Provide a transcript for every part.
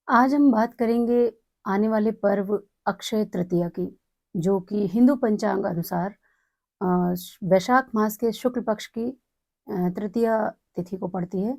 आज हम बात करेंगे आने वाले पर्व अक्षय तृतीया की, जो कि हिंदू पंचांग अनुसार वैशाख मास के शुक्ल पक्ष की तृतीया तिथि को पड़ती है।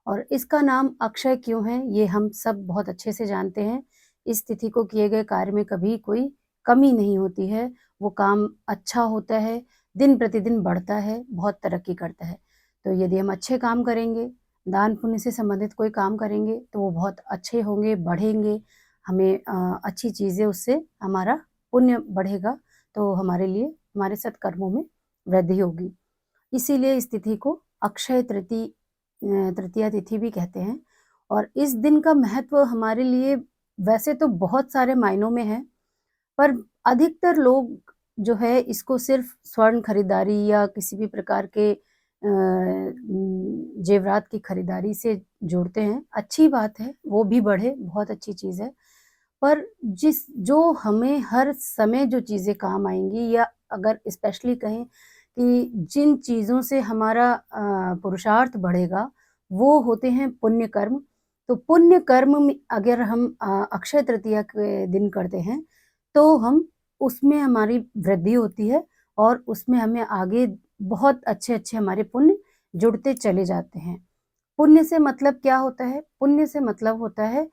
और इसका नाम अक्षय क्यों है, ये हम सब बहुत अच्छे से जानते हैं। इस तिथि को किए गए कार्य में कभी कोई कमी नहीं होती है, वो काम अच्छा होता है, दिन प्रतिदिन बढ़ता है, बहुत तरक्की करता है। तो यदि हम अच्छे काम करेंगे, दान पुण्य से संबंधित कोई काम करेंगे, तो वो बहुत अच्छे होंगे, बढ़ेंगे, हमें अच्छी चीज़ें उससे हमारा पुण्य बढ़ेगा, तो हमारे लिए हमारे सत्कर्मों में वृद्धि होगी। इसीलिए इस तिथि को अक्षय तृतीया तिथि भी कहते हैं। और इस दिन का महत्व हमारे लिए वैसे तो बहुत सारे मायनों में है, पर अधिकतर लोग जो है इसको सिर्फ स्वर्ण खरीदारी या किसी भी प्रकार के जेवरात की खरीदारी से जोड़ते हैं। अच्छी बात है, वो भी बढ़े, बहुत अच्छी चीज़ है। पर जो हमें हर समय जो चीज़ें काम आएँगी, या अगर स्पेशली कहें कि जिन चीज़ों से हमारा पुरुषार्थ बढ़ेगा, वो होते हैं पुण्य कर्म। तो पुण्य कर्म में अगर हम अक्षय तृतीया के दिन करते हैं, तो हम उसमें हमारी वृद्धि होती है और उसमें हमें आगे बहुत अच्छे-अच्छे हमारे पुण्य जुड़ते चले जाते हैं। पुण्य से मतलब क्या होता है? पुण्य से मतलब होता है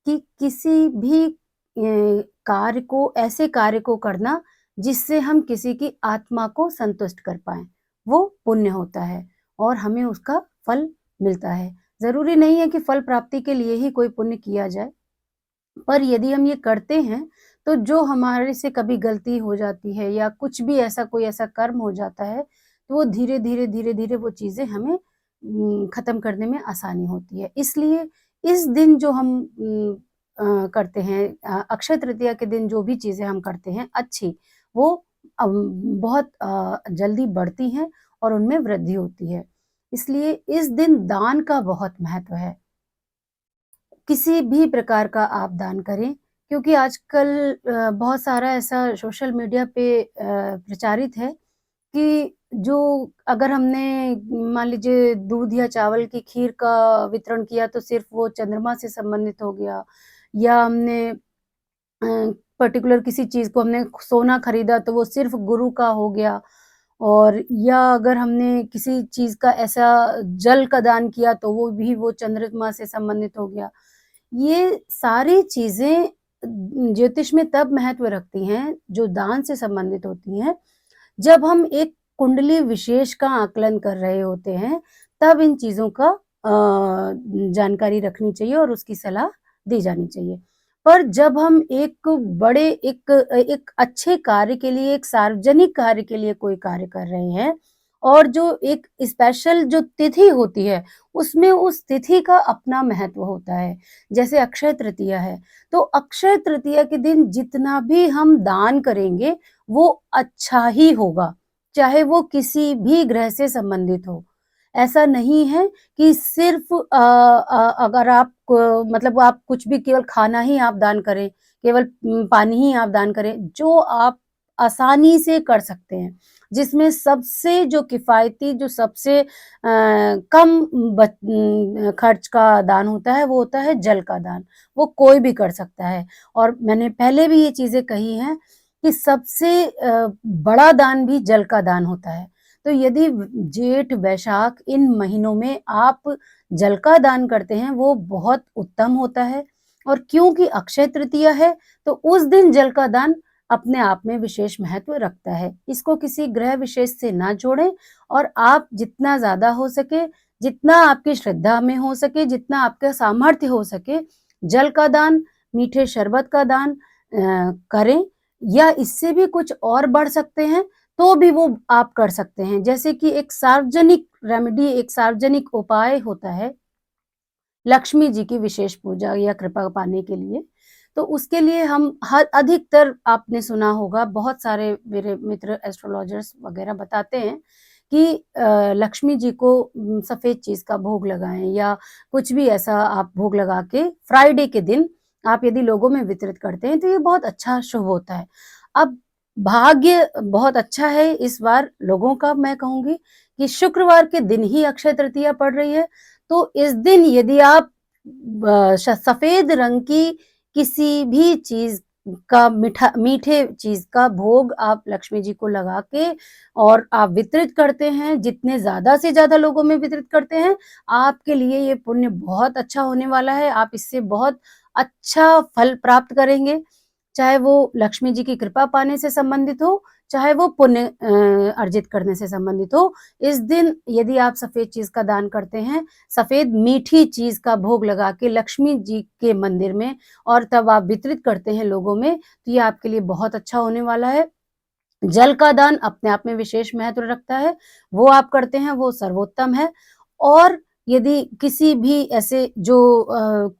कि किसी भी कार्य को, ऐसे कार्य को करना जिससे हम किसी की आत्मा को संतुष्ट कर पाएँ, वो पुण्य होता है और हमें उसका फल मिलता है। ज़रूरी नहीं है कि फल प्राप्ति के लिए ही कोई पुण्य किया जाए, पर यदि हम ये करते हैं, तो जो हमारे से कभी गलती हो जाती है या कुछ भी ऐसा कोई ऐसा कर्म हो जाता है, तो वो धीरे-धीरे, धीरे-धीरे वो चीज़ें हमें ख़त्म करने में आसानी होती है। इसलिए इस दिन जो हम करते हैं, अक्षय तृतीया के दिन जो भी चीज़ें हम करते हैं अच्छी, वो बहुत जल्दी बढ़ती हैं और उनमें वृद्धि होती है। इसलिए इस दिन दान का बहुत महत्व है। किसी भी प्रकार का आप दान करें, क्योंकि आजकल बहुत सारा ऐसा सोशल मीडिया पे प्रचारित है कि जो अगर हमने मान लीजिए दूध या चावल की खीर का वितरण किया तो सिर्फ़ वो चंद्रमा से संबंधित हो गया, या हमने पर्टिकुलर किसी चीज़ को हमने सोना खरीदा तो वो सिर्फ़ गुरु का हो गया। और या अगर हमने किसी चीज़ का ऐसा जल का दान किया तो वो भी वो चंद्रमा से संबंधित हो गया। ये सारी चीज़ें ज्योतिष में तब महत्व रखती हैं, जो दान से संबंधित होती हैं, जब हम एक कुंडली विशेष का आकलन कर रहे होते हैं, तब इन चीज़ों का जानकारी रखनी चाहिए और उसकी सलाह दी जानी चाहिए। पर जब हम एक अच्छे कार्य के लिए, एक सार्वजनिक कार्य के लिए कोई कार्य कर रहे हैं और जो एक स्पेशल जो तिथि होती है, उसमें उस तिथि का अपना महत्व होता है। जैसे अक्षय तृतीया है, तो अक्षय तृतीया के दिन जितना भी हम दान करेंगे, वो अच्छा ही होगा, चाहे वो किसी भी ग्रह से संबंधित हो। ऐसा नहीं है कि सिर्फ़ अगर आप मतलब आप कुछ भी केवल खाना ही आप दान करें, केवल पानी ही आप दान करें, जो आप आसानी से कर सकते हैं। जिसमें सबसे जो किफ़ायती, जो सबसे कम खर्च का दान होता है, वो होता है जल का दान। वो कोई भी कर सकता है और मैंने पहले भी ये चीज़ें कही हैं कि सबसे बड़ा दान भी जल का दान होता है। तो यदि जेठ, वैशाख इन महीनों में आप जल का दान करते हैं, वो बहुत उत्तम होता है। और क्योंकि अक्षय तृतीया है, तो उस दिन जल का दान अपने आप में विशेष महत्व रखता है। इसको किसी ग्रह विशेष से ना जोड़ें और आप जितना ज़्यादा हो सके, जितना आपकी श्रद्धा में हो सके, जितना आपका सामर्थ्य हो सके, जल का दान, मीठे शरबत का दान करें, या इससे भी कुछ और बढ़ सकते हैं, तो भी वो आप कर सकते हैं। जैसे कि एक सार्वजनिक रेमेडी, एक सार्वजनिक उपाय होता है, लक्ष्मी जी की विशेष पूजा या कृपा पाने के लिए। तो उसके लिए हम हर अधिकतर आपने सुना होगा, बहुत सारे मेरे मित्र एस्ट्रोलॉजर्स वगैरह बताते हैं कि लक्ष्मी जी को सफ़ेद चीज़ का भोग लगाएँ, या कुछ भी ऐसा आप भोग लगा के फ्राइडे के दिन आप यदि लोगों में वितरित करते हैं, तो ये बहुत अच्छा शुभ होता है। अब भाग्य बहुत अच्छा है इस बार लोगों का, मैं कहूँगी कि शुक्रवार के दिन ही अक्षय तृतीया पड़ रही है, तो इस दिन यदि आप सफेद रंग की किसी भी चीज का मीठे चीज का भोग आप लक्ष्मी जी को लगा के और आप वितरित करते हैं, जितने ज्यादा से ज्यादा लोगों में वितरित करते हैं, आपके लिए ये पुण्य बहुत अच्छा होने वाला है। आप इससे बहुत अच्छा फल प्राप्त करेंगे, चाहे वो लक्ष्मी जी की कृपा पाने से संबंधित हो, चाहे वो पुण्य अर्जित करने से संबंधित हो। इस दिन यदि आप सफेद चीज का दान करते हैं, सफेद मीठी चीज का भोग लगा के लक्ष्मी जी के मंदिर में, और तब आप वितरित करते हैं लोगों में, तो ये आपके लिए बहुत अच्छा होने वाला है। जल का दान अपने आप में विशेष महत्व रखता है, वो आप करते हैं, वो सर्वोत्तम है। और यदि किसी भी ऐसे जो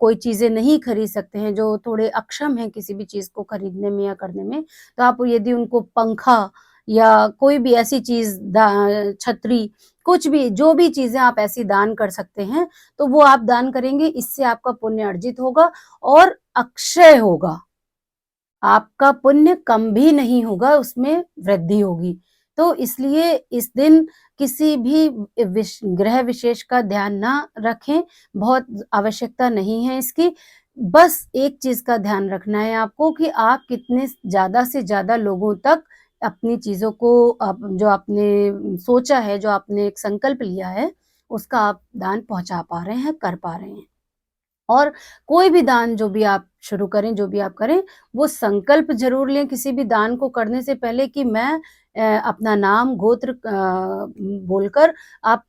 कोई चीजें नहीं खरीद सकते हैं, जो थोड़े अक्षम हैं किसी भी चीज को खरीदने में या करने में, तो आप यदि उनको पंखा या कोई भी ऐसी चीज, छतरी, कुछ भी, जो भी चीजें आप ऐसी दान कर सकते हैं, तो वो आप दान करेंगे, इससे आपका पुण्य अर्जित होगा और अक्षय होगा। आपका पुण्य कम भी नहीं होगा, उसमें वृद्धि होगी। तो इसलिए इस दिन किसी भी ग्रह विशेष का ध्यान ना रखें, बहुत आवश्यकता नहीं है इसकी। बस एक चीज का ध्यान रखना है आपको कि आप कितने ज्यादा से ज्यादा लोगों तक अपनी चीजों को, जो आपने सोचा है, जो आपने एक संकल्प लिया है, उसका आप दान पहुंचा पा रहे हैं, कर पा रहे हैं। और कोई भी दान जो भी आप शुरू करें, जो भी आप करें, वो संकल्प ज़रूर लें किसी भी दान को करने से पहले कि मैं अपना नाम, गोत्र बोलकर आप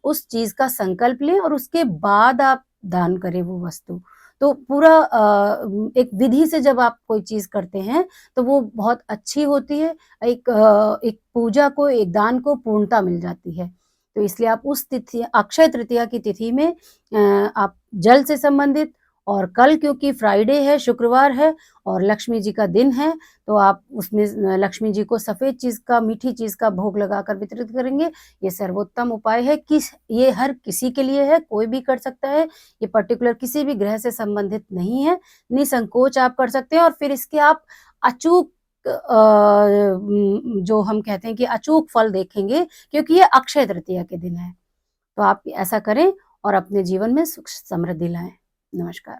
उस चीज़ का संकल्प लें और उसके बाद आप दान करें वो वस्तु। तो पूरा एक विधि से जब आप कोई चीज़ करते हैं, तो वो बहुत अच्छी होती है। एक पूजा को, एक दान को पूर्णता मिल जाती है। तो इसलिए आप उस तिथि, अक्षय तृतीया की तिथि में आप जल से संबंधित, और कल क्योंकि फ्राइडे है, शुक्रवार है और लक्ष्मी जी का दिन है, तो आप उसमें लक्ष्मी जी को सफेद चीज का, मीठी चीज का भोग लगाकर वितरित करेंगे। ये सर्वोत्तम उपाय है। ये हर किसी के लिए है, कोई भी कर सकता है, ये पर्टिकुलर किसी भी ग्रह से संबंधित नहीं है। निसंकोच आप कर सकते हैं और फिर इसके आप अचूक जो हम कहते हैं कि अचूक फल देखेंगे, क्योंकि ये अक्षय तृतीया के दिन है। तो आप ऐसा करें और अपने जीवन में सुख समृद्धि लाएं। नमस्कार।